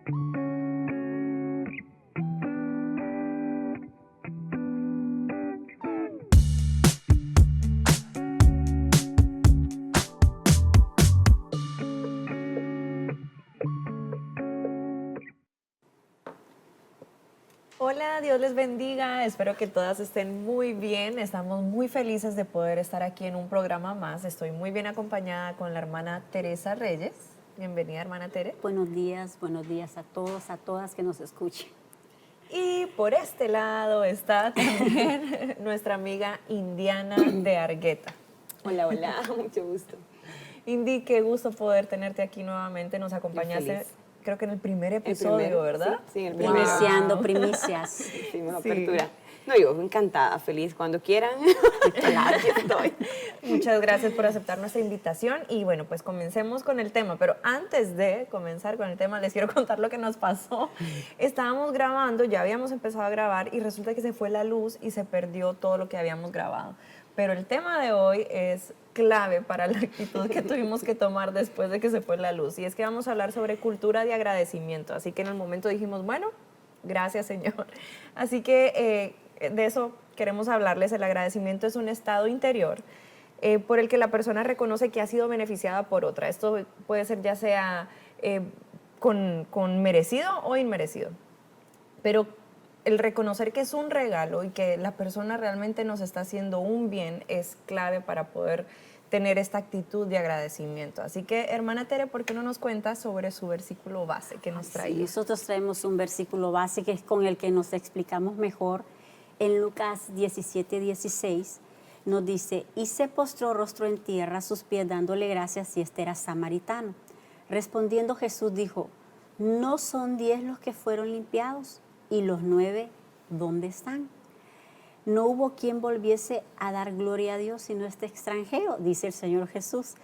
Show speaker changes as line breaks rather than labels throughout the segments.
Hola, Dios les bendiga. Espero que todas estén muy bien. Estamos muy felices de poder estar aquí en un programa más. Estoy muy bien acompañada con la hermana Teresa Reyes. Bienvenida, hermana Tere.
Buenos días a todos, a todas que nos escuchen.
Y por este lado está también nuestra amiga Indiana de Argueta.
Hola, hola, mucho gusto.
Indy, qué gusto poder tenerte aquí nuevamente. Nos acompañaste,
feliz.
creo que en el primer
El
episodio,
primero,
¿verdad?
Sí, el
Wow.
primero.
Iniciando primicias.
Hicimos
Sí.
apertura. No, yo encantada, feliz cuando quieran. Claro, aquí estoy.
Muchas gracias por aceptar nuestra invitación y bueno, pues comencemos con el tema, pero antes de comenzar con el tema les quiero contar lo que nos pasó. Estábamos grabando, ya habíamos empezado a grabar y resulta que se fue la luz y se perdió todo lo que habíamos grabado. Pero el tema de hoy es clave para la actitud que tuvimos que tomar después de que se fue la luz y es que vamos a hablar sobre cultura de agradecimiento, así que en el momento dijimos, bueno, gracias Señor. Así que de eso queremos hablarles. El agradecimiento es un estado interior por el que la persona reconoce que ha sido beneficiada por otra. Esto puede ser ya sea con merecido o inmerecido. Pero el reconocer que es un regalo y que la persona realmente nos está haciendo un bien es clave para poder tener esta actitud de agradecimiento. Así que, hermana Tere, ¿por qué no nos cuentas sobre su versículo base que nos trae?
Sí, nosotros traemos un versículo base que es con el que nos explicamos mejor. En Lucas 17:16 nos dice, y se postró rostro en tierra a sus pies dándole gracias, y este era samaritano. Respondiendo Jesús dijo, ¿no son 10 los que fueron limpiados? ¿Y los 9 dónde están? No hubo quien volviese a dar gloria a Dios sino este extranjero, dice el Señor Jesús.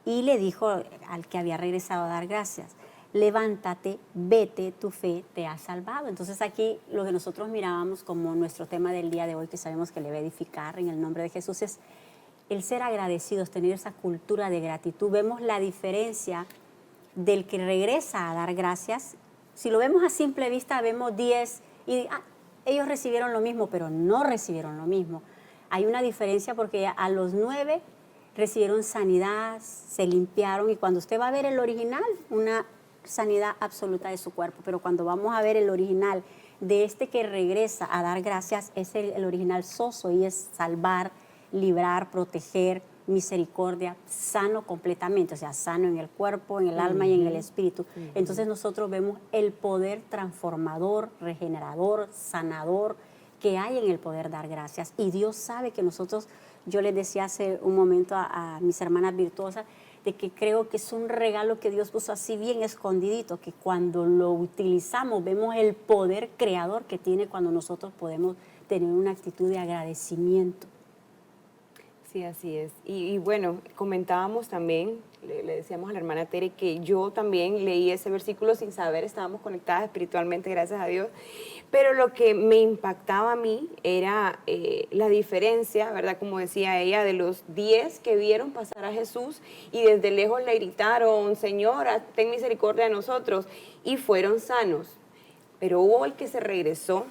Y le dijo al que había regresado a dar gracias, levántate, vete, tu fe te ha salvado. Entonces aquí lo que nosotros mirábamos como nuestro tema del día de hoy, que sabemos que le va a edificar en el nombre de Jesús, es el ser agradecidos, tener esa cultura de gratitud. Vemos la diferencia del que regresa a dar gracias. Si lo vemos a simple vista, vemos 10 y ellos recibieron lo mismo, pero no recibieron lo mismo. Hay una diferencia porque a los 9 recibieron sanidad, se limpiaron, y cuando usted va a ver el original, una sanidad absoluta de su cuerpo, pero cuando vamos a ver el original de este que regresa a dar gracias, es el original soso, y es salvar, librar, proteger, misericordia, sano completamente, o sea, sano en el cuerpo, en el alma y en el espíritu. Entonces nosotros vemos el poder transformador, regenerador, sanador que hay en el poder dar gracias. Y Dios sabe que nosotros, yo les decía hace un momento a mis hermanas virtuosas, de que creo que es un regalo que Dios puso así bien escondidito, que cuando lo utilizamos vemos el poder creador que tiene cuando nosotros podemos tener una actitud de agradecimiento.
Sí, así es. Y bueno, comentábamos también, le decíamos a la hermana Tere que yo también leí ese versículo sin saber, estábamos conectadas espiritualmente, gracias a Dios, pero lo que me impactaba a mí era la diferencia, ¿verdad? Como decía ella, de los 10 que vieron pasar a Jesús y desde lejos le gritaron, Señora, ten misericordia de nosotros, y fueron sanos. Pero hubo el que se regresó,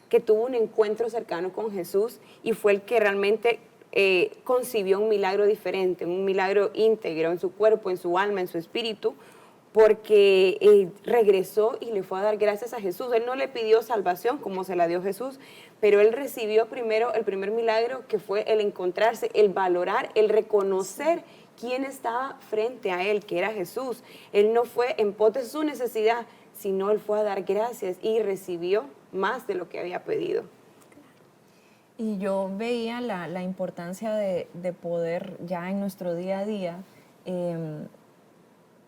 que tuvo un encuentro cercano con Jesús y fue el que realmente concibió un milagro diferente, un milagro íntegro en su cuerpo, en su alma, en su espíritu, porque regresó y le fue a dar gracias a Jesús. Él no le pidió salvación como se la dio Jesús, pero él recibió primero el primer milagro, que fue el encontrarse, el valorar, el reconocer quién estaba frente a él, que era Jesús. Él no fue en pos de su necesidad, sino él fue a dar gracias y recibió más de lo que había pedido.
Y yo veía la importancia de poder ya en nuestro día a día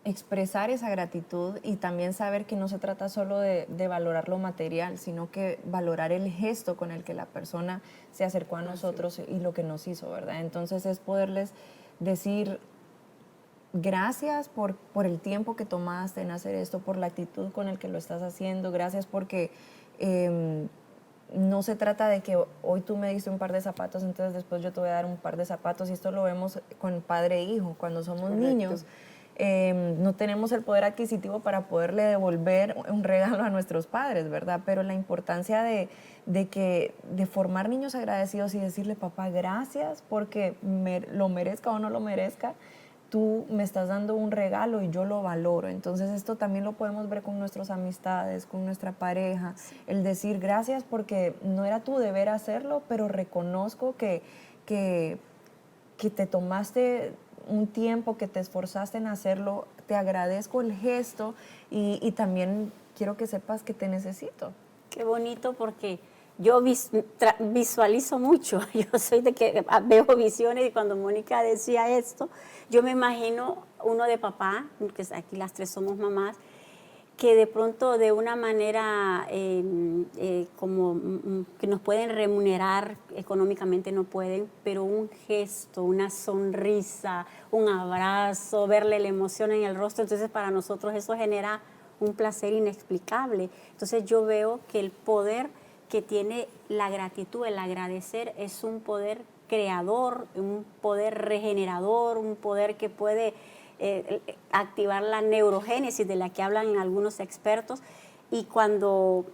expresar esa gratitud y también saber que no se trata solo de valorar lo material, sino que valorar el gesto con el que la persona se acercó a nosotros y lo que nos hizo, ¿verdad? Entonces es poderles decir gracias por el tiempo que tomaste en hacer esto, por la actitud con el que lo estás haciendo, gracias porque no se trata de que hoy tú me diste un par de zapatos, entonces después yo te voy a dar un par de zapatos, y esto lo vemos con padre e hijo, cuando somos
Correcto.
niños. no tenemos el poder adquisitivo para poderle devolver un regalo a nuestros padres, ¿verdad? Pero la importancia de formar niños agradecidos y decirle, papá, gracias porque lo merezca o no lo merezca, tú me estás dando un regalo y yo lo valoro. Entonces esto también lo podemos ver con nuestras amistades, con nuestra pareja, el decir gracias porque no era tu deber hacerlo, pero reconozco que te tomaste un tiempo, que te esforzaste en hacerlo, te agradezco el gesto y también quiero que sepas que te necesito.
Qué bonito porque yo visualizo mucho, yo soy de que veo visiones y cuando Mónica decía esto, yo me imagino uno de papá, que aquí las tres somos mamás, que de pronto de una manera como que nos pueden remunerar económicamente, no pueden, pero un gesto, una sonrisa, un abrazo, verle la emoción en el rostro, entonces para nosotros eso genera un placer inexplicable. Entonces yo veo que el poder que tiene la gratitud, el agradecer, es un poder creador, un poder regenerador, un poder que puede activar la neurogénesis de la que hablan algunos expertos. Y cuando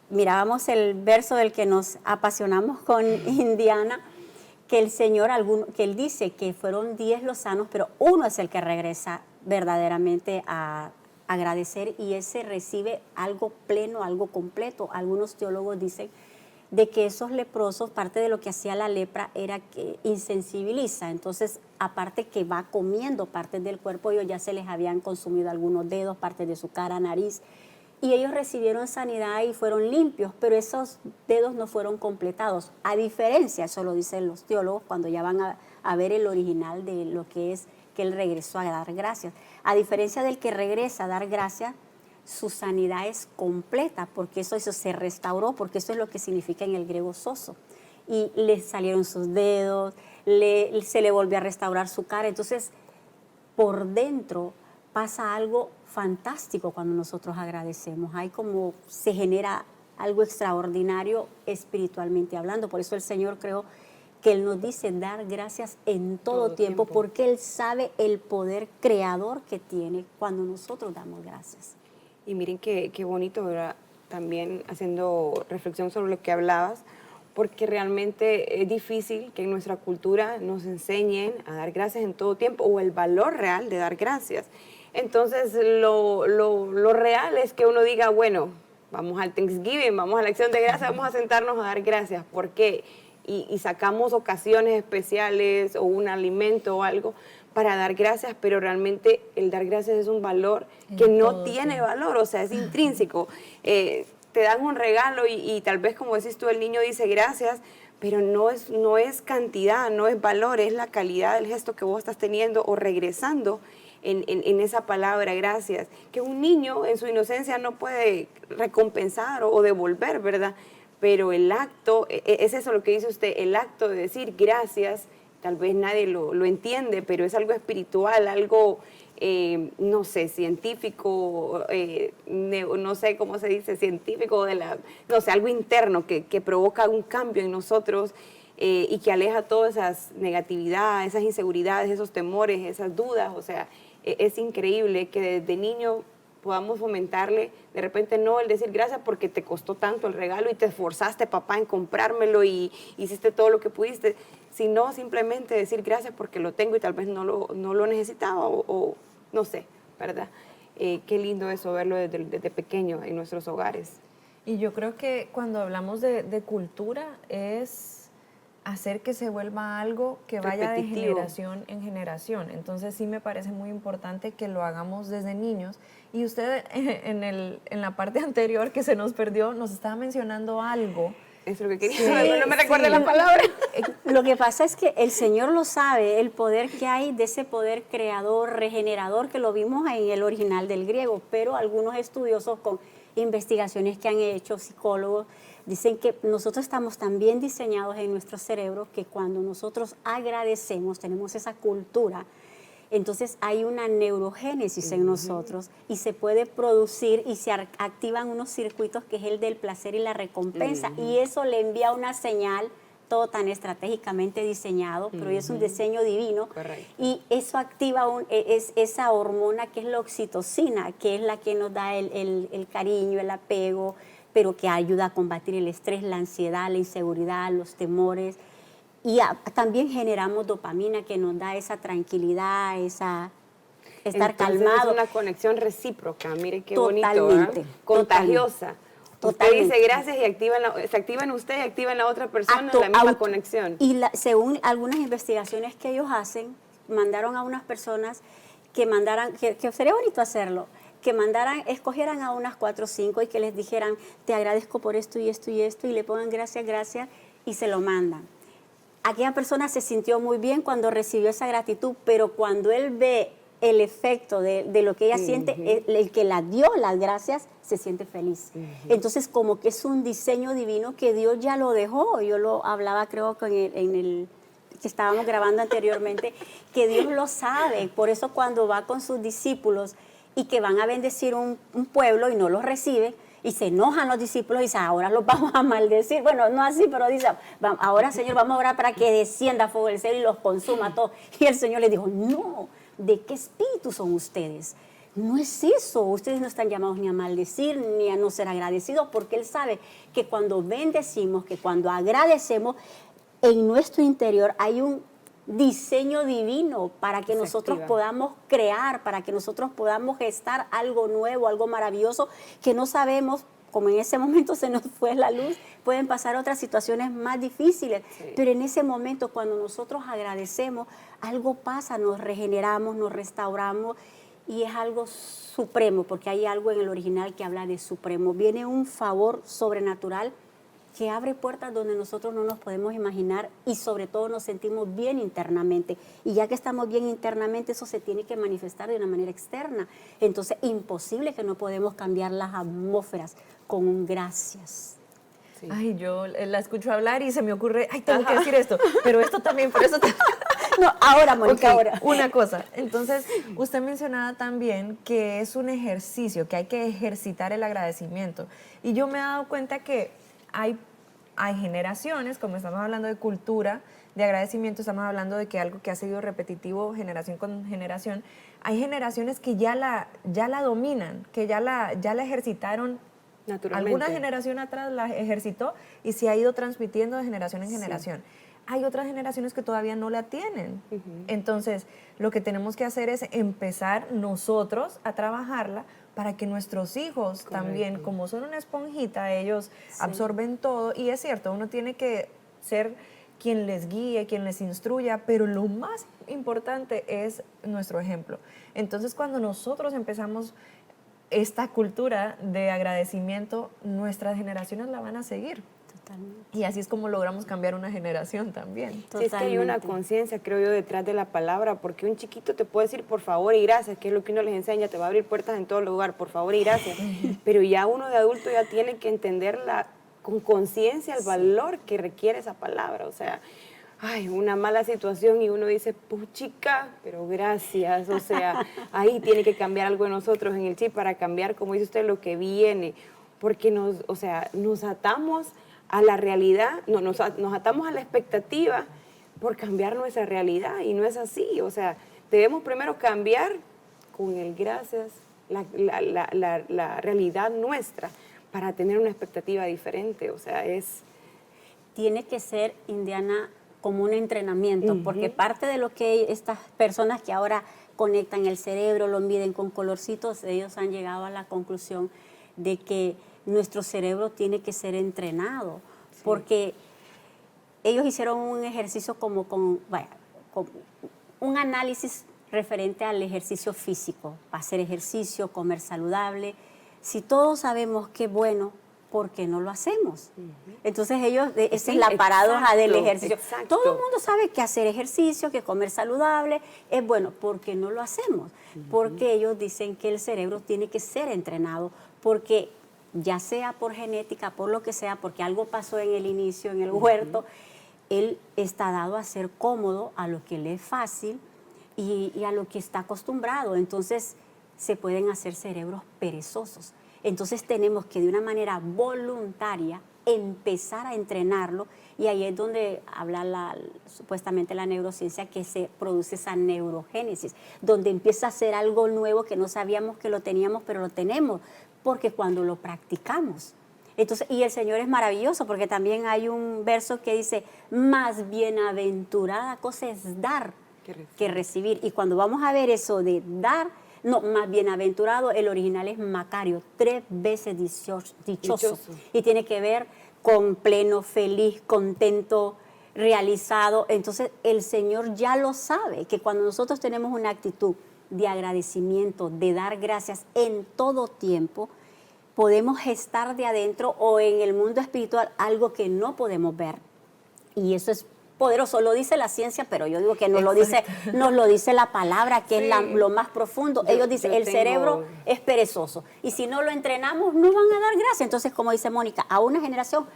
mirábamos el verso del que nos apasionamos con Indiana, que el Señor, que Él dice que fueron 10 los sanos, pero uno es el que regresa verdaderamente a agradecer y ese recibe algo pleno, algo completo. Algunos teólogos dicen de que esos leprosos, parte de lo que hacía la lepra era que insensibiliza, entonces aparte que va comiendo partes del cuerpo, ellos ya se les habían consumido algunos dedos, partes de su cara, nariz, y ellos recibieron sanidad y fueron limpios, pero esos dedos no fueron completados, a diferencia, eso lo dicen los teólogos cuando ya van a ver el original de lo que es que él regresó a dar gracias, a diferencia del que regresa a dar gracias, su sanidad es completa, porque eso se restauró, porque eso es lo que significa en el griego soso. Y le salieron sus dedos, se le volvió a restaurar su cara. Entonces, por dentro pasa algo fantástico cuando nosotros agradecemos. Hay como se genera algo extraordinario espiritualmente hablando. Por eso el Señor creo que Él nos dice dar gracias en todo tiempo, porque Él sabe el poder creador que tiene cuando nosotros damos gracias.
Y miren qué bonito, ¿verdad? También haciendo reflexión sobre lo que hablabas, porque realmente es difícil que en nuestra cultura nos enseñen a dar gracias en todo tiempo o el valor real de dar gracias. Entonces, lo real es que uno diga, bueno, vamos al Thanksgiving, vamos a la acción de gracias, vamos a sentarnos a dar gracias. ¿Por qué? Y sacamos ocasiones especiales o un alimento o algo para dar gracias, pero realmente el dar gracias es un valor que no tiene valor, o sea, es intrínseco. Te dan un regalo y tal vez, como decís tú, el niño dice gracias, pero no es cantidad, no es valor, es la calidad del gesto que vos estás teniendo o regresando en esa palabra gracias, que un niño en su inocencia no puede recompensar o devolver, ¿verdad? Pero el acto, es eso lo que dice usted, el acto de decir gracias, tal vez nadie lo entiende, pero es algo espiritual, algo, no sé, científico, no sé cómo se dice, científico, no sé, algo interno que provoca un cambio en nosotros y que aleja todas esas negatividades, esas inseguridades, esos temores, esas dudas. O sea, es increíble que desde niño podamos fomentarle, de repente no el decir gracias porque te costó tanto el regalo y te esforzaste, papá, en comprármelo y hiciste todo lo que pudiste, sino simplemente decir gracias porque lo tengo y tal vez no lo necesitaba o no sé, ¿verdad? Qué lindo eso, verlo desde pequeño en nuestros hogares.
Y yo creo que cuando hablamos de cultura es hacer que se vuelva algo que vaya de generación en generación. Entonces sí me parece muy importante que lo hagamos desde niños. Y usted en la parte anterior que se nos perdió, nos estaba mencionando algo.
Eso es lo que quería, no me recuerdo la palabra.
Lo que pasa es que el Señor lo sabe, el poder que hay de ese poder creador, regenerador, que lo vimos en el original del griego, pero algunos estudiosos con investigaciones que han hecho, psicólogos, dicen que nosotros estamos tan bien diseñados en nuestro cerebro que cuando nosotros agradecemos, tenemos esa cultura, entonces hay una neurogénesis en nosotros y se puede producir y se activan unos circuitos que es el del placer y la recompensa y eso le envía una señal todo tan estratégicamente diseñado, pero es un diseño divino.
Correcto.
Y eso activa esa hormona que es la oxitocina, que es la que nos da el cariño, el apego, pero que ayuda a combatir el estrés, la ansiedad, la inseguridad, los temores. Y también generamos dopamina que nos da esa tranquilidad, estar
Entonces,
calmado.
es una conexión recíproca, mire qué
Totalmente,
bonito, ¿eh? Contagiosa.
Totalmente.
Usted dice gracias y se activa en usted y activa en la otra persona la misma conexión.
Y según algunas investigaciones que ellos hacen, mandaron a unas personas que sería bonito hacerlo, que escogieran a unas 4 o 5 y que les dijeran, te agradezco por esto y esto y esto, y le pongan gracias, gracias, y se lo mandan. Aquella persona se sintió muy bien cuando recibió esa gratitud, pero cuando él ve el efecto de lo que ella siente, el que la dio las gracias, se siente feliz. Entonces, como que es un diseño divino que Dios ya lo dejó. Yo lo hablaba, creo, en el que estábamos grabando anteriormente, que Dios lo sabe. Por eso cuando va con sus discípulos y que van a bendecir un pueblo y no los recibe, y se enojan los discípulos y dicen, ahora los vamos a maldecir. Bueno, no así, pero dice, ahora, Señor, vamos a orar para que descienda fuego del cielo y los consuma todos. Y el Señor les dijo, no, ¿de qué espíritu son ustedes? No es eso, ustedes no están llamados ni a maldecir, ni a no ser agradecidos, porque Él sabe que cuando bendecimos, que cuando agradecemos, en nuestro interior hay un diseño divino para que nosotros podamos crear, para que nosotros podamos gestar algo nuevo, algo maravilloso, que no sabemos, como en ese momento se nos fue la luz, pueden pasar otras situaciones más difíciles, pero en ese momento cuando nosotros agradecemos, algo pasa, nos regeneramos, nos restauramos, y es algo supremo, porque hay algo en el original que habla de supremo. Viene un favor sobrenatural que abre puertas donde nosotros no nos podemos imaginar y sobre todo nos sentimos bien internamente. Y ya que estamos bien internamente, eso se tiene que manifestar de una manera externa. Entonces, imposible que no podemos cambiar las atmósferas con un gracias.
Sí.
Ay, yo la escucho hablar y se me ocurre, ay, tengo que decir esto, pero esto también, pero eso también.
No, ahora, Mónica, ahora.
Una cosa. Entonces, usted mencionaba también que es un ejercicio, que hay que ejercitar el agradecimiento. Y yo me he dado cuenta que hay generaciones, como estamos hablando de cultura, de agradecimiento, estamos hablando de que algo que ha sido repetitivo generación con generación, hay generaciones que ya la dominan, que ya la ejercitaron.
Naturalmente.
Alguna generación atrás la ejercitó y se ha ido transmitiendo de generación en generación. Hay otras generaciones que todavía no la tienen. Entonces, lo que tenemos que hacer es empezar nosotros a trabajarla para que nuestros hijos también, como son una esponjita, ellos absorben todo. Y es cierto, uno tiene que ser quien les guíe, quien les instruya, pero lo más importante es nuestro ejemplo. Entonces, cuando nosotros empezamos esta cultura de agradecimiento, nuestras generaciones la van a seguir.
Totalmente.
Y así es como logramos cambiar una generación también.
Sí, es que hay una conciencia, creo yo, detrás de la palabra, porque un chiquito te puede decir por favor y gracias, que es lo que uno les enseña, te va a abrir puertas en todo lugar, por favor y gracias. Pero ya uno de adulto ya tiene que entenderla con conciencia, el valor que requiere esa palabra. O sea, ay, una mala situación y uno dice, puchica, pero gracias. O sea, ahí tiene que cambiar algo en nosotros, en el chip, para cambiar, como dice usted, lo que viene. Porque nos atamos a la realidad, nos atamos a la expectativa por cambiar nuestra realidad y no es así. O sea, debemos primero cambiar con el gracias la realidad nuestra para tener una expectativa diferente. O sea,
tiene que ser, Indiana, como un entrenamiento, porque parte de lo que estas personas que ahora conectan el cerebro, lo miden con colorcitos, ellos han llegado a la conclusión de que nuestro cerebro tiene que ser entrenado, porque ellos hicieron un ejercicio como con un análisis referente al ejercicio físico, hacer ejercicio, comer saludable. Si todos sabemos que es bueno, ¿por qué no lo hacemos? Entonces ellos, esa es la paradoja del ejercicio.
Exacto.
Todo el mundo sabe que hacer ejercicio, que comer saludable es bueno, ¿por qué no lo hacemos? Porque ellos dicen que el cerebro tiene que ser entrenado, porque ya sea por genética, por lo que sea, porque algo pasó en el inicio, en el huerto, él está dado a ser cómodo, a lo que le es fácil y a lo que está acostumbrado. Entonces se pueden hacer cerebros perezosos. Entonces tenemos que de una manera voluntaria empezar a entrenarlo, y ahí es donde habla supuestamente la neurociencia, que se produce esa neurogénesis, donde empieza a ser algo nuevo que no sabíamos que lo teníamos, pero lo tenemos, porque cuando lo practicamos. Entonces, y el Señor es maravilloso, porque también hay un verso que dice, más bienaventurada cosa es dar que recibir. Y cuando vamos a ver eso de dar, no, más bienaventurado, el original es Macario, 3 veces dichoso. Y tiene que ver con pleno, feliz, contento, realizado. Entonces el Señor ya lo sabe, que cuando nosotros tenemos una actitud de agradecimiento, de dar gracias en todo tiempo, podemos gestar de adentro o en el mundo espiritual algo que no podemos ver. Y eso es poderoso, lo dice la ciencia, pero yo digo que nos lo dice la palabra, que es lo más profundo. Ellos dicen, el cerebro es perezoso, y si no lo entrenamos, no van a dar gracias. Entonces, como dice Mónica, a una generación,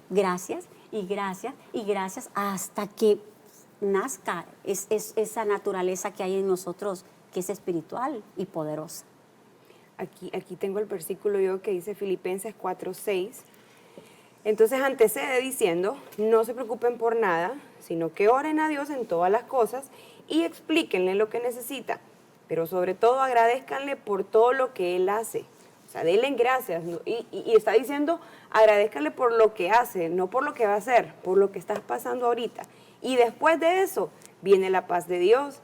gracias y gracias y gracias, hasta que nazca esa naturaleza que hay en nosotros, que es espiritual y poderosa.
Aquí tengo el versículo yo que dice Filipenses 4:6. Entonces antecede diciendo, no se preocupen por nada, sino que oren a Dios en todas las cosas y explíquenle lo que necesita, pero sobre todo agradézcanle por todo lo que Él hace. O sea, denle gracias. Y está diciendo, agradézcanle por lo que hace, no por lo que va a hacer, por lo que estás pasando ahorita. Y después de eso viene la paz de Dios,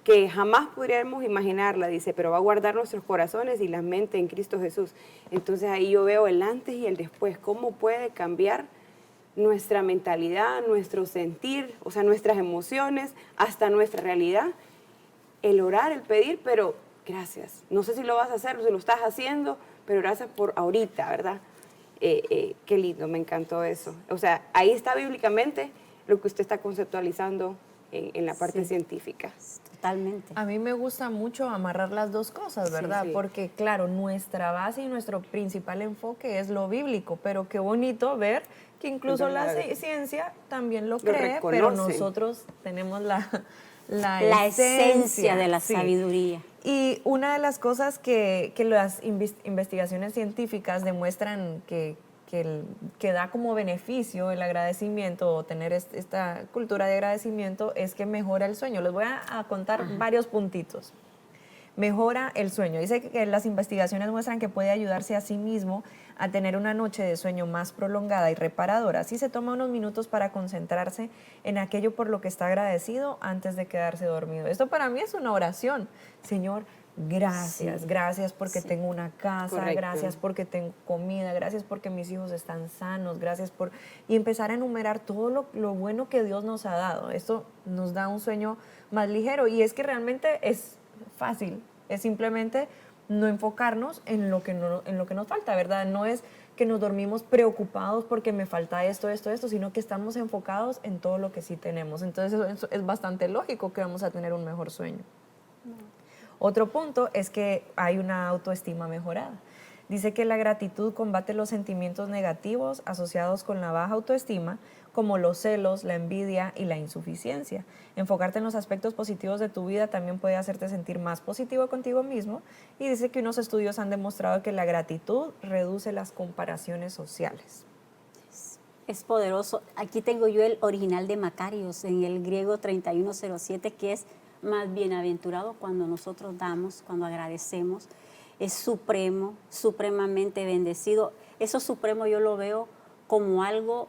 que jamás pudiéramos imaginarla, dice, pero va a guardar nuestros corazones y la mente en Cristo Jesús. Entonces ahí yo veo el antes y el después, cómo puede cambiar nuestra mentalidad, nuestro sentir, o sea, nuestras emociones, hasta nuestra realidad, el orar, el pedir, pero gracias. No sé si lo vas a hacer, si lo estás haciendo, pero gracias por ahorita, ¿verdad? Qué lindo, me encantó eso. O sea, ahí está bíblicamente lo que usted está conceptualizando en la parte científica.
Totalmente.
A mí me gusta mucho amarrar las dos cosas, ¿verdad?
Sí, sí.
Porque, claro, nuestra base y nuestro principal enfoque es lo bíblico, pero qué bonito ver que incluso la ciencia también lo cree, pero nosotros tenemos la esencia
de la
sí.
sabiduría.
Y una de las cosas que las investigaciones científicas demuestran que da como beneficio el agradecimiento o tener esta cultura de agradecimiento es que mejora el sueño. Les voy a contar varios puntitos. Mejora el sueño. Dice que las investigaciones muestran que puede ayudarse a sí mismo a tener una noche de sueño más prolongada y reparadora si se toma unos minutos para concentrarse en aquello por lo que está agradecido antes de quedarse dormido. Esto para mí es una oración. Señor, gracias,
Sí.
gracias porque
Sí.
tengo una casa,
Correcto.
gracias porque tengo comida, gracias porque mis hijos están sanos, gracias por... Y empezar a enumerar todo lo bueno que Dios nos ha dado. Esto nos da un sueño más ligero y es que realmente es fácil, es simplemente no enfocarnos en lo que nos falta, ¿verdad? No es que nos dormimos preocupados porque me falta esto, sino que estamos enfocados en todo lo que sí tenemos. Entonces eso es bastante lógico que vamos a tener un mejor sueño. Otro punto es que hay una autoestima mejorada. Dice que la gratitud combate los sentimientos negativos asociados con la baja autoestima, como los celos, la envidia y la insuficiencia. Enfocarte en los aspectos positivos de tu vida también puede hacerte sentir más positivo contigo mismo. Y dice que unos estudios han demostrado que la gratitud reduce las comparaciones sociales.
Es poderoso. Aquí tengo yo el original de Macarios, en el griego 3107, que es más bienaventurado cuando nosotros damos, cuando agradecemos. Es supremo, supremamente bendecido. Eso supremo yo lo veo como algo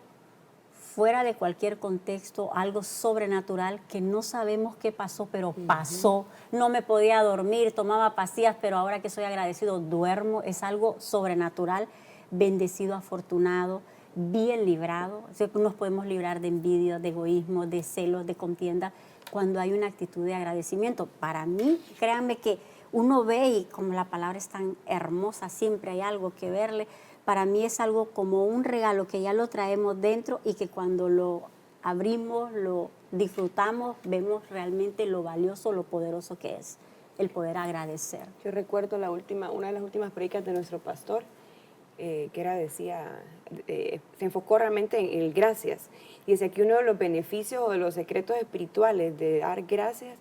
fuera de cualquier contexto, algo sobrenatural que no sabemos qué pasó, pero pasó. No me podía dormir, tomaba pastillas, pero ahora que soy agradecido, duermo. Es algo sobrenatural, bendecido, afortunado, bien librado. O sea, nos podemos librar de envidia, de egoísmo, de celos, de contienda, cuando hay una actitud de agradecimiento. Para mí, créanme que uno ve y como la palabra es tan hermosa, siempre hay algo que verle. Para mí es algo como un regalo que ya lo traemos dentro y que cuando lo abrimos, lo disfrutamos, vemos realmente lo valioso, lo poderoso que es el poder agradecer.
Yo recuerdo una de las últimas predicas de nuestro pastor, que decía, se enfocó realmente en el gracias. Y decía que uno de los beneficios o de los secretos espirituales de dar gracias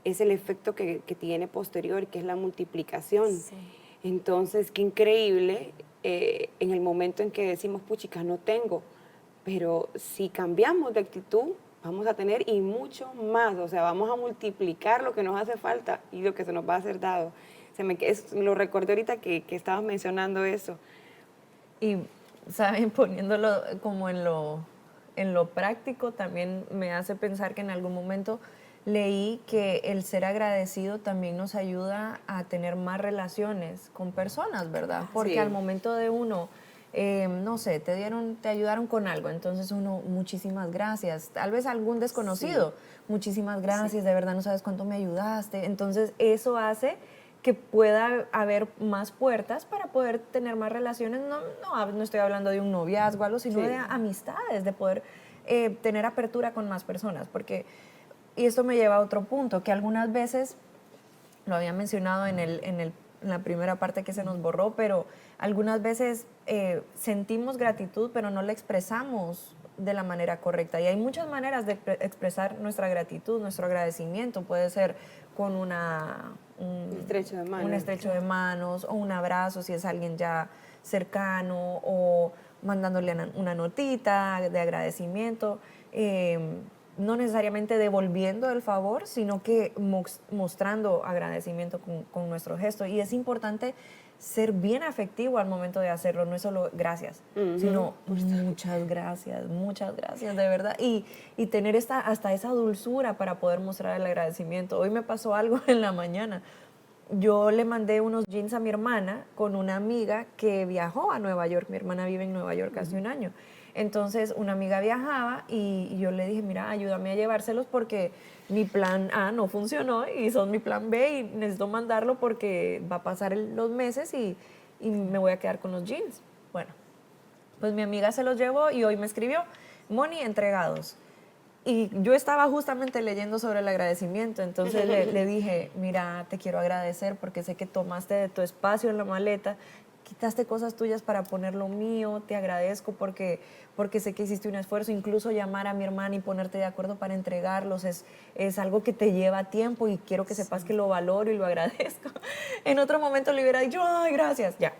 es el efecto que tiene posterior, que es la multiplicación.
Sí.
Entonces, qué increíble en el momento en que decimos, puchica, no tengo. Pero si cambiamos de actitud, vamos a tener y mucho más. O sea, vamos a multiplicar lo que nos hace falta y lo que se nos va a ser dado. Lo recordé ahorita que estabas mencionando eso.
Y, ¿saben? Poniéndolo como en lo práctico, también me hace pensar que en algún momento leí que el ser agradecido también nos ayuda a tener más relaciones con personas, ¿verdad? Porque
Sí.
al momento de uno, no sé, te ayudaron con algo, entonces uno, muchísimas gracias. Tal vez algún desconocido, muchísimas gracias, de verdad no sabes cuánto me ayudaste. Entonces eso hace que pueda haber más puertas para poder tener más relaciones. No estoy hablando de un noviazgo, algo, sino
Sí.
de amistades, de poder tener apertura con más personas. Porque, y esto me lleva a otro punto, que algunas veces, lo había mencionado en la primera parte que se nos borró, pero algunas veces sentimos gratitud, pero no la expresamos de la manera correcta. Y hay muchas maneras de expresar nuestra gratitud, nuestro agradecimiento. Puede ser con un
estrecho de manos.
un estrecho de manos o un abrazo si es alguien ya cercano, o mandándole una notita de agradecimiento. No necesariamente devolviendo el favor, sino que mostrando agradecimiento con nuestro gesto. Y es importante ser bien afectivo al momento de hacerlo, no es solo gracias, sino muchas gracias, de verdad. Y tener hasta esa dulzura para poder mostrar el agradecimiento. Hoy me pasó algo en la mañana. Yo le mandé unos jeans a mi hermana con una amiga que viajó a Nueva York. Mi hermana vive en Nueva York hace un año. Entonces, una amiga viajaba y yo le dije, mira, ayúdame a llevárselos porque mi plan A no funcionó y son mi plan B y necesito mandarlo porque va a pasar los meses y me voy a quedar con los jeans. Bueno, pues mi amiga se los llevó y hoy me escribió, Moni, entregados. Y yo estaba justamente leyendo sobre el agradecimiento, entonces le dije, mira, te quiero agradecer porque sé que tomaste de tu espacio en la maleta, quitaste cosas tuyas para poner lo mío, te agradezco porque sé que hiciste un esfuerzo, incluso llamar a mi hermana y ponerte de acuerdo para entregarlos es algo que te lleva tiempo y quiero que sepas que lo valoro y lo agradezco. En otro momento le hubiera dicho, ay, gracias, ya.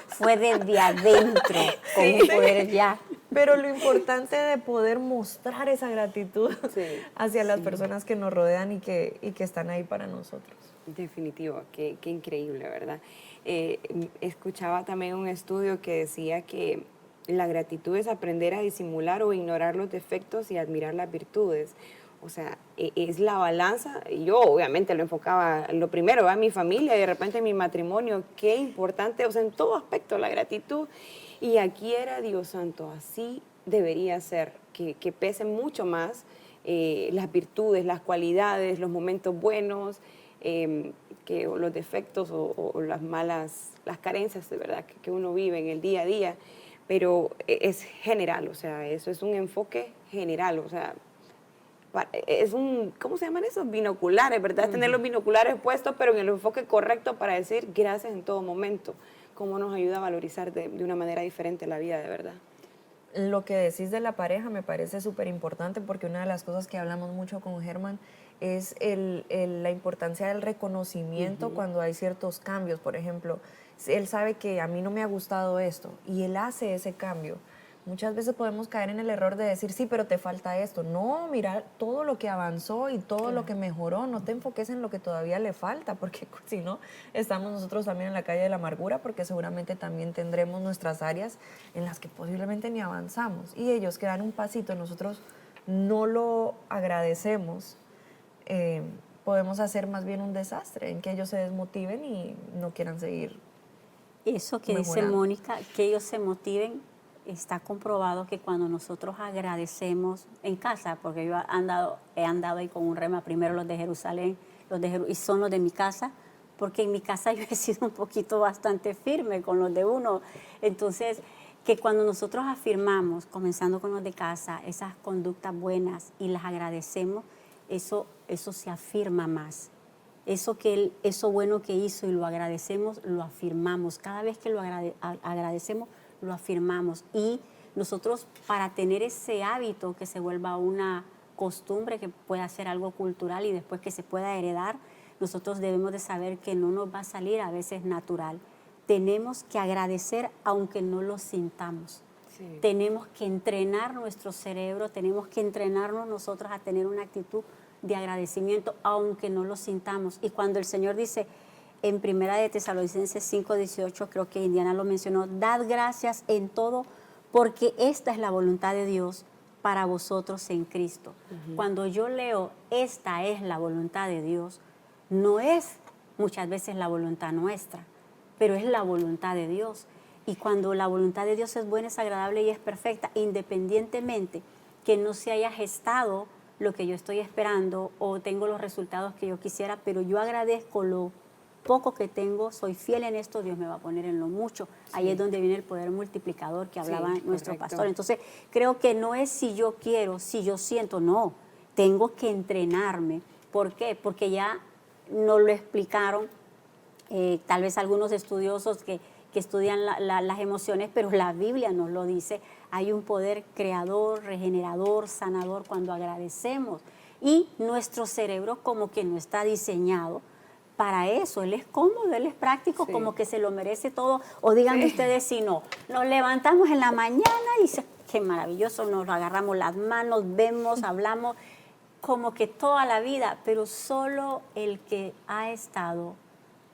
Fue desde adentro, con
Sí,
un poder ya.
Pero lo importante de poder mostrar esa gratitud hacia las personas que nos rodean y que están ahí para nosotros.
Definitivo, qué increíble, ¿verdad? Escuchaba también un estudio que decía que la gratitud es aprender a disimular o ignorar los defectos y admirar las virtudes. O sea, es la balanza. Yo obviamente lo enfocaba, lo primero, a mi familia y de repente mi matrimonio. Qué importante, o sea, en todo aspecto la gratitud. Y aquí era, Dios santo, así debería ser, que pesen mucho más las virtudes, las cualidades, los momentos buenos, que los defectos o las carencias de verdad que uno vive en el día a día. Pero es general, o sea, eso es un enfoque general, o sea, es ¿cómo se llaman esos? Binoculares, ¿verdad? Es tener los binoculares puestos, pero en el enfoque correcto para decir gracias en todo momento. Cómo nos ayuda a valorizar de una manera diferente la vida, de verdad.
Lo que decís de la pareja me parece súper importante porque una de las cosas que hablamos mucho con Germán es la importancia del reconocimiento cuando hay ciertos cambios. Por ejemplo, él sabe que a mí no me ha gustado esto y él hace ese cambio. Muchas veces podemos caer en el error de decir, sí, pero te falta esto. No, mira todo lo que avanzó y todo lo que mejoró. No te enfoques en lo que todavía le falta, porque si no, estamos nosotros también en la calle de la amargura, porque seguramente también tendremos nuestras áreas en las que posiblemente ni avanzamos. Y ellos que dan un pasito, nosotros no lo agradecemos, podemos hacer más bien un desastre en que ellos se desmotiven y no quieran seguir.
Eso que dice
mejorando.
Mónica, que ellos se motiven, está comprobado que cuando nosotros agradecemos en casa, porque yo he andado ahí con un rema, primero los de Jerusalén, y son los de mi casa, porque en mi casa yo he sido un poquito bastante firme con los de uno. Entonces, que cuando nosotros afirmamos, comenzando con los de casa, esas conductas buenas y las agradecemos, eso se afirma más. Eso bueno que hizo y lo agradecemos, lo afirmamos. Cada vez que lo agradecemos, lo afirmamos. Y nosotros, para tener ese hábito que se vuelva una costumbre, que pueda ser algo cultural y después que se pueda heredar, nosotros debemos de saber que no nos va a salir a veces natural. tenemos que agradecer aunque no lo sintamos.
Sí.
Tenemos que entrenar nuestro cerebro, tenemos que entrenarnos nosotros a tener una actitud de agradecimiento aunque no lo sintamos. Y cuando el Señor dice en Primera de Tesalonicenses 5:18, creo que Indiana lo mencionó, dad gracias en todo porque esta es la voluntad de Dios para vosotros en Cristo. Cuando yo leo esta es la voluntad de Dios, no es muchas veces la voluntad nuestra, pero es la voluntad de Dios. Y cuando la voluntad de Dios es buena, es agradable y es perfecta, independientemente que no se haya gestado lo que yo estoy esperando o tengo los resultados que yo quisiera, pero yo agradezco lo poco que tengo, soy fiel en esto, Dios me va a poner en lo mucho. Sí. Ahí es donde viene el poder multiplicador que hablaba nuestro pastor. Entonces, creo que no es si yo quiero, si yo siento, no. Tengo que entrenarme. ¿Por qué? Porque ya nos lo explicaron, tal vez algunos estudiosos que estudian las emociones, pero la Biblia nos lo dice. Hay un poder creador, regenerador, sanador cuando agradecemos. Y nuestro cerebro como que no está diseñado para eso. Él es cómodo, él es práctico, sí, como que se lo merece todo. O díganme ustedes si no. Nos levantamos en la mañana y dice, qué maravilloso, nos agarramos las manos, vemos, hablamos, como que toda la vida, pero solo el que ha estado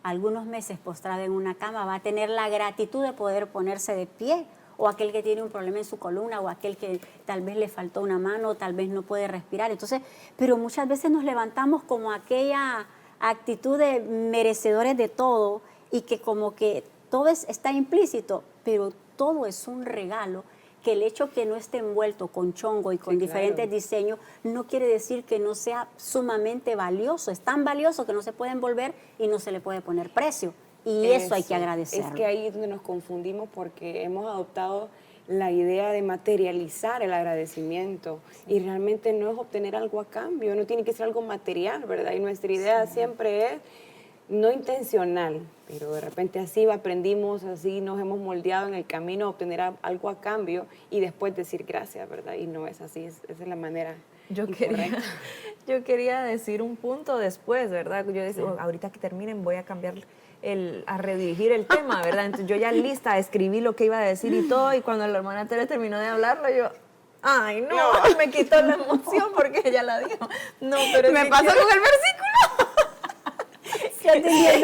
algunos meses postrado en una cama va a tener la gratitud de poder ponerse de pie, o aquel que tiene un problema en su columna, o aquel que tal vez le faltó una mano, tal vez no puede respirar. Entonces, pero muchas veces nos levantamos como aquella actitud de merecedores de todo y que como que todo está implícito, pero todo es un regalo, que el hecho que no esté envuelto con chongo y con diferentes diseños no quiere decir que no sea sumamente valioso. Es tan valioso que no se puede envolver y no se le puede poner precio. Y eso hay que agradecerlo.
Es que ahí es donde nos confundimos porque hemos adoptado la idea de materializar el agradecimiento, y realmente no es obtener algo a cambio, no tiene que ser algo material, ¿verdad? Y nuestra idea siempre es no intencional, pero de repente así aprendimos, así nos hemos moldeado en el camino a obtener algo a cambio y después decir gracias, ¿verdad? Y no es así, esa es la manera incorrecta.
Yo quería decir un punto después, ¿verdad? Yo decía, ahorita que terminen voy a cambiar a redirigir el tema, ¿verdad? Entonces yo ya lista, escribí lo que iba a decir y todo, y cuando la hermana Tere terminó de hablarlo, yo, ay, no, me quitó la emoción porque ella la dijo. No, pero
me pasó con el versículo.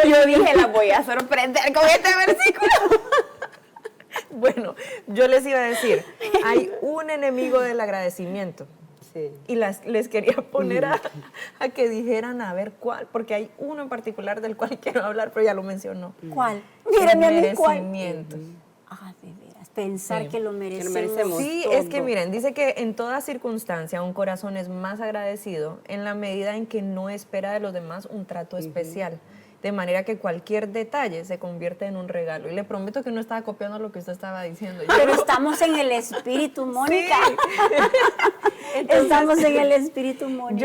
Yo dije, la voy a sorprender con este versículo.
Bueno, yo les iba a decir, hay un enemigo del agradecimiento. Sí. Y les quería poner a que dijeran a ver cuál, porque hay uno en particular del cual quiero hablar, pero ya lo mencionó.
¿Cuál?
Mírenme a mí, merecimiento.
Ah, de veras, pensar que lo merecemos.
Sí, todo. Es que miren, dice que en toda circunstancia un corazón es más agradecido en la medida en que no espera de los demás un trato especial. De manera que cualquier detalle se convierte en un regalo. Y le prometo que no estaba copiando lo que usted estaba diciendo.
Pero estamos en el espíritu, Mónica. Sí. Entonces, estamos en el espíritu, Mónica.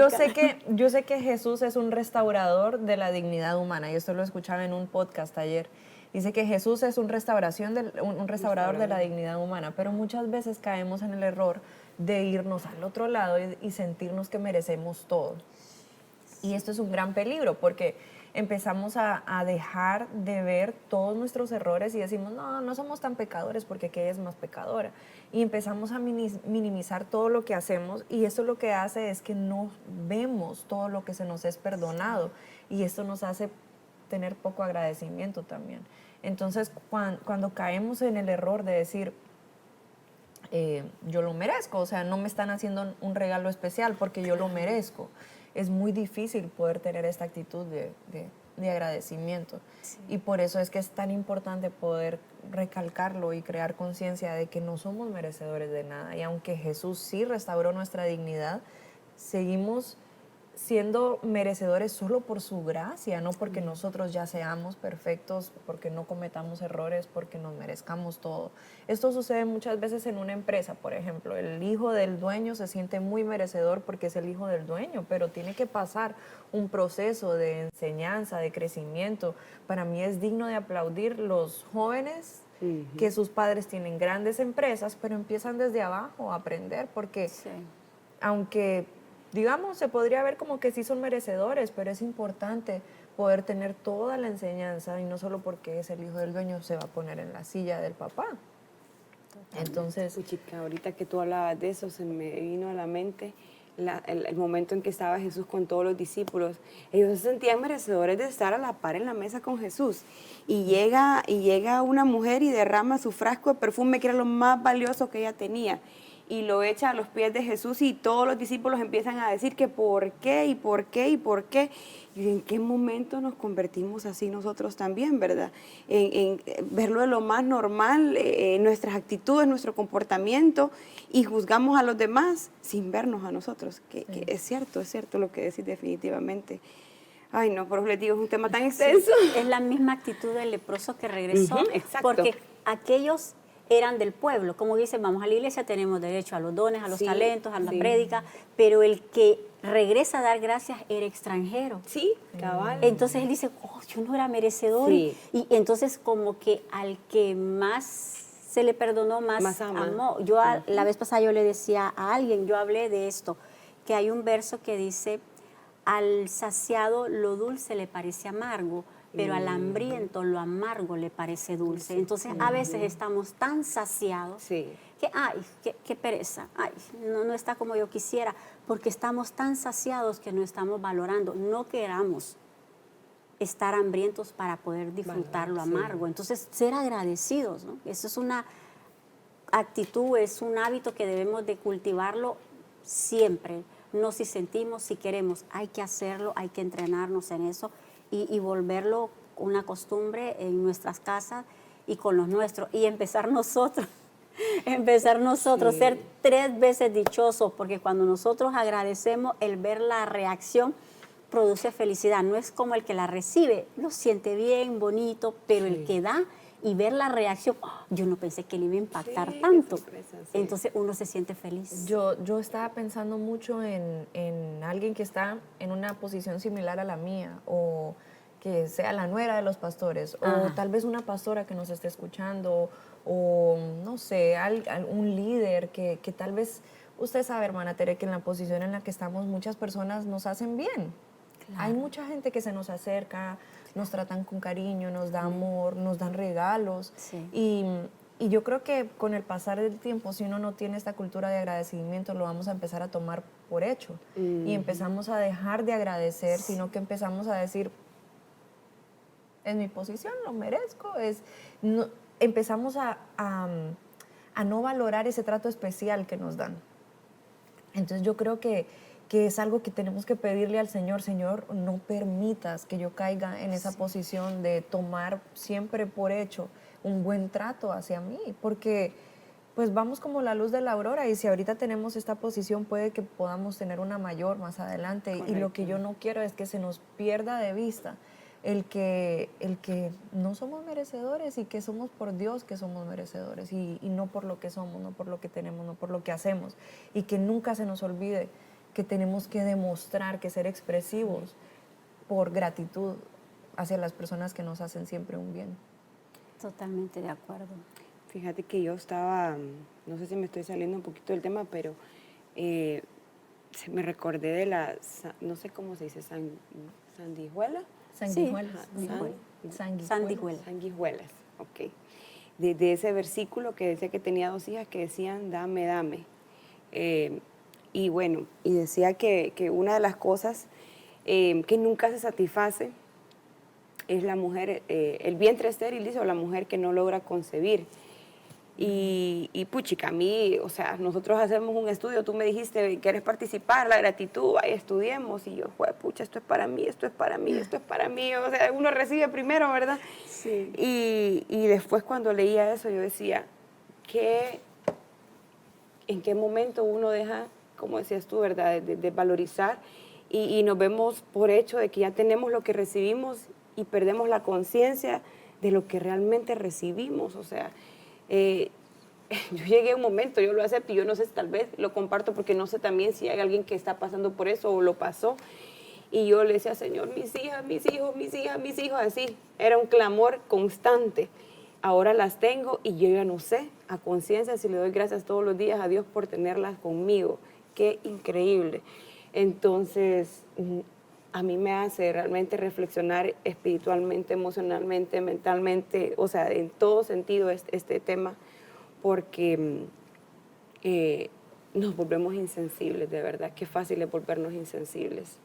Yo sé que Jesús es un restaurador de la dignidad humana. Y esto lo escuchaba en un podcast ayer. Dice que Jesús es un restaurador de la dignidad humana. Pero muchas veces caemos en el error de irnos al otro lado y sentirnos que merecemos todo. Y esto es un gran peligro porque empezamos a dejar de ver todos nuestros errores y decimos, no somos tan pecadores porque aquella es más pecadora. Y empezamos a minimizar todo lo que hacemos, y esto lo que hace es que no vemos todo lo que se nos es perdonado, y esto nos hace tener poco agradecimiento también. Entonces, cuando caemos en el error de decir, yo lo merezco, o sea, no me están haciendo un regalo especial porque yo lo merezco, es muy difícil poder tener esta actitud de agradecimiento. Sí. Y por eso es que es tan importante poder recalcarlo y crear conciencia de que no somos merecedores de nada. Y aunque Jesús sí restauró nuestra dignidad, seguimos siendo merecedores solo por su gracia, no porque nosotros ya seamos perfectos, porque no cometamos errores, porque nos merezcamos todo. Esto sucede muchas veces en una empresa, por ejemplo. El hijo del dueño se siente muy merecedor porque es el hijo del dueño, pero tiene que pasar un proceso de enseñanza, de crecimiento. Para mí es digno de aplaudir los jóvenes que sus padres tienen grandes empresas, pero empiezan desde abajo a aprender, porque aunque digamos, se podría ver como que sí son merecedores, pero es importante poder tener toda la enseñanza y no solo porque es el hijo del dueño se va a poner en la silla del papá. Entonces,
Chica, ahorita que tú hablabas de eso, se me vino a la mente el momento en que estaba Jesús con todos los discípulos. Ellos se sentían merecedores de estar a la par en la mesa con Jesús. Y llega una mujer y derrama su frasco de perfume, que era lo más valioso que ella tenía, y lo echa a los pies de Jesús, y todos los discípulos empiezan a decir que por qué, y por qué, y por qué. Y en qué momento nos convertimos así nosotros también, ¿verdad? En verlo de lo más normal, nuestras actitudes, nuestro comportamiento, y juzgamos a los demás sin vernos a nosotros. Que es cierto lo que decís definitivamente. Ay, no, por eso les digo, es un tema tan extenso.
Es la misma actitud del leproso que regresó,
exacto.
porque aquellos eran del pueblo. Como dicen, vamos a la iglesia, tenemos derecho a los dones, a los talentos, a la prédica, pero el que regresa a dar gracias era extranjero.
Sí, cabal.
Entonces él dice, oh, yo no era merecedor.
Sí.
Y entonces como que al que más se le perdonó, más amó. Yo la vez pasada yo le decía a alguien, yo hablé de esto, que hay un verso que dice, al saciado lo dulce le parece amargo, pero al hambriento lo amargo le parece dulce. Entonces a veces estamos tan saciados que, ay, qué pereza, ay, no está como yo quisiera, porque estamos tan saciados que no estamos valorando, no queramos estar hambrientos para poder disfrutar lo amargo. Entonces, ser agradecidos, ¿no? Eso es una actitud, es un hábito que debemos de cultivarlo siempre. No si sentimos, si queremos, hay que hacerlo, hay que entrenarnos en eso y volverlo una costumbre en nuestras casas y con los nuestros, y empezar nosotros, ser 3 veces dichosos, porque cuando nosotros agradecemos, el ver la reacción produce felicidad. No es como el que la recibe, lo siente bien, bonito, pero el que da y ver la reacción, oh, yo no pensé que le iba a impactar tanto. Sorpresa, entonces uno se siente feliz.
Yo estaba pensando mucho en alguien que está en una posición similar a la mía, o que sea la nuera de los pastores, o tal vez una pastora que nos esté escuchando, o no sé, un líder que tal vez, usted sabe, hermana Tere, que en la posición en la que estamos muchas personas nos hacen bien. Claro. Hay mucha gente que se nos acerca, nos tratan con cariño, nos da amor, nos dan regalos. Sí. Y yo creo que con el pasar del tiempo, si uno no tiene esta cultura de agradecimiento, lo vamos a empezar a tomar por hecho. Y empezamos a dejar de agradecer, sino que empezamos a decir, es mi posición, lo merezco. Empezamos a no valorar ese trato especial que nos dan. Entonces yo creo que es algo que tenemos que pedirle al Señor. Señor, no permitas que yo caiga en esa posición de tomar siempre por hecho un buen trato hacia mí, porque pues vamos como la luz de la aurora, y si ahorita tenemos esta posición, puede que podamos tener una mayor más adelante. Correcto. Y lo que yo no quiero es que se nos pierda de vista el que no somos merecedores, y que somos por Dios que somos merecedores, y no por lo que somos, no por lo que tenemos, no por lo que hacemos, y que nunca se nos olvide que tenemos que demostrar, que ser expresivos por gratitud hacia las personas que nos hacen siempre un bien.
Totalmente de acuerdo.
Fíjate que yo estaba, no sé si me estoy saliendo un poquito del tema, pero me recordé de la, no sé cómo se dice, sanguijuela.
Sanguijuelas.
Sanguijuelas, ok. De ese versículo que decía que tenía 2 hijas que decían, dame, dame. Y bueno, y decía que una de las cosas que nunca se satisface es la mujer, el vientre estéril, dice, o la mujer que no logra concebir. Y puchica, a mí, o sea, nosotros hacemos un estudio, tú me dijiste, ¿quieres participar? La gratitud, ahí estudiemos, y yo, pucha, esto es para mí, esto es para mí, esto es para mí, o sea, uno recibe primero, ¿verdad? Sí. Y después cuando leía eso, yo decía, ¿en qué momento uno deja, como decías tú, ¿verdad?, de valorizar, y nos vemos por hecho de que ya tenemos lo que recibimos y perdemos la conciencia de lo que realmente recibimos? O sea, yo llegué a un momento, yo lo acepto, y yo no sé, tal vez lo comparto porque no sé también si hay alguien que está pasando por eso o lo pasó, y yo le decía, Señor, mis hijas, mis hijos, mis hijas, mis hijos, así, era un clamor constante. Ahora las tengo y yo ya no sé a conciencia si le doy gracias todos los días a Dios por tenerlas conmigo. Qué increíble. Entonces, a mí me hace realmente reflexionar espiritualmente, emocionalmente, mentalmente, o sea, en todo sentido este tema, porque nos volvemos insensibles, de verdad, qué fácil es volvernos insensibles.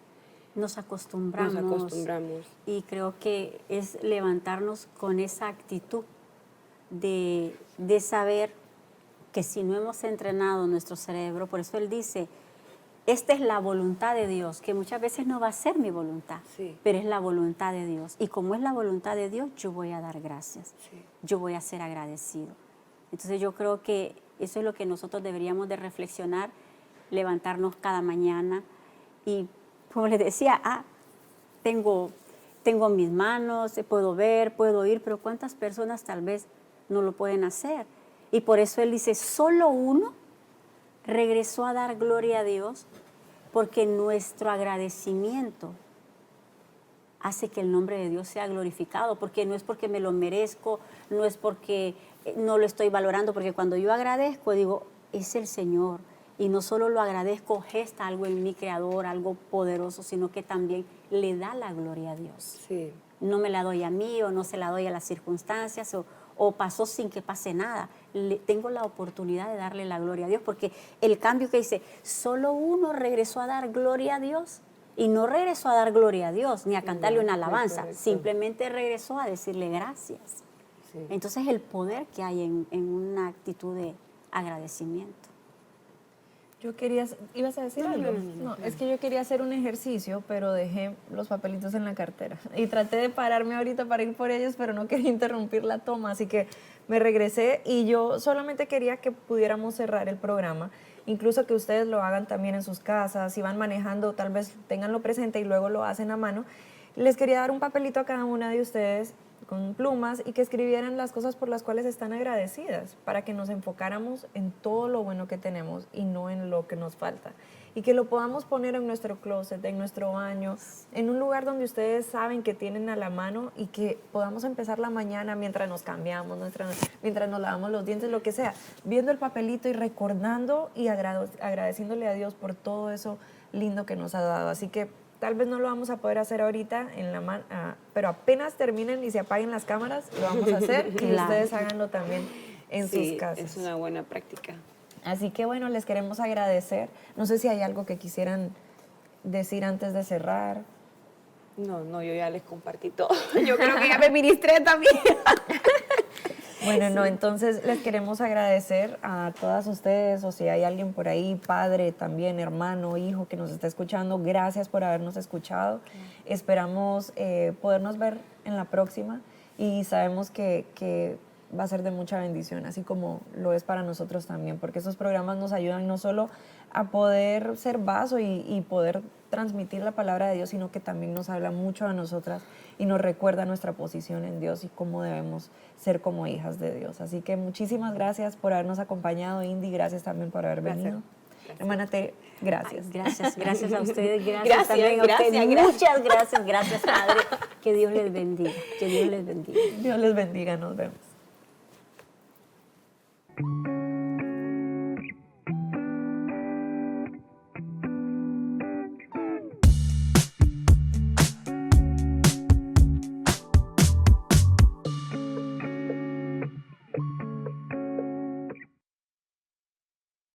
Nos acostumbramos.
Nos acostumbramos.
Y creo que es levantarnos con esa actitud de saber que si no hemos entrenado nuestro cerebro, por eso él dice, esta es la voluntad de Dios, que muchas veces no va a ser mi voluntad,
Sí.
pero es la voluntad de Dios. Y como es la voluntad de Dios, yo voy a dar gracias,
Sí.
yo voy a ser agradecido. Entonces yo creo que eso es lo que nosotros deberíamos de reflexionar, levantarnos cada mañana y, como les decía, tengo mis manos, puedo ver, puedo oír, pero ¿cuántas personas tal vez no lo pueden hacer? Y por eso él dice, solo uno regresó a dar gloria a Dios, porque nuestro agradecimiento hace que el nombre de Dios sea glorificado, porque no es porque me lo merezco, no es porque no lo estoy valorando, porque cuando yo agradezco digo, es el Señor, y no solo lo agradezco, gesta algo en mi Creador, algo poderoso, sino que también le da la gloria a Dios.
Sí.
No me la doy a mí o no se la doy a las circunstancias o pasó sin que pase nada. Tengo la oportunidad de darle la gloria a Dios, porque el cambio que dice, solo uno regresó a dar gloria a Dios, y no regresó a dar gloria a Dios, ni a cantarle una alabanza,
correcto.
simplemente regresó a decirle gracias.
Sí.
Entonces el poder que hay en una actitud de agradecimiento.
Yo quería, ¿ibas a decir algo? No, es que yo quería hacer un ejercicio, pero dejé los papelitos en la cartera. Y traté de pararme ahorita para ir por ellos, pero no quería interrumpir la toma, así que me regresé y yo solamente quería que pudiéramos cerrar el programa, incluso que ustedes lo hagan también en sus casas, si van manejando, tal vez tenganlo presente y luego lo hacen a mano. Les quería dar un papelito a cada una de ustedes con plumas y que escribieran las cosas por las cuales están agradecidas, para que nos enfocáramos en todo lo bueno que tenemos y no en lo que nos falta. Y que lo podamos poner en nuestro closet, en nuestro baño, en un lugar donde ustedes saben que tienen a la mano y que podamos empezar la mañana mientras nos cambiamos, mientras nos lavamos los dientes, lo que sea, viendo el papelito y recordando y agradeciéndole a Dios por todo eso lindo que nos ha dado. Así que tal vez no lo vamos a poder hacer ahorita, pero apenas terminen y se apaguen las cámaras, lo vamos a hacer y
Claro.
ustedes háganlo también en sus casas.
Es una buena práctica.
Así que bueno, les queremos agradecer. No sé si hay algo que quisieran decir antes de cerrar.
No, yo ya les compartí todo. Yo creo que ya me ministré también.
Bueno, no, entonces les queremos agradecer a todas ustedes, o si hay alguien por ahí, padre también, hermano, hijo que nos está escuchando, gracias por habernos escuchado. Esperamos podernos ver en la próxima y sabemos que va a ser de mucha bendición, así como lo es para nosotros también, porque estos programas nos ayudan no solo a poder ser vaso y poder transmitir la palabra de Dios, sino que también nos habla mucho a nosotras y nos recuerda nuestra posición en Dios y cómo debemos ser como hijas de Dios. Así que muchísimas gracias por habernos acompañado, Indy, gracias también por haber venido. Hermana Tere, gracias.
Ay, gracias a ustedes, gracias
Gracias,
también a ustedes.
gracias.
Muchas gracias, Padre. Que Dios les bendiga, que Dios les bendiga.
Dios les bendiga, nos vemos.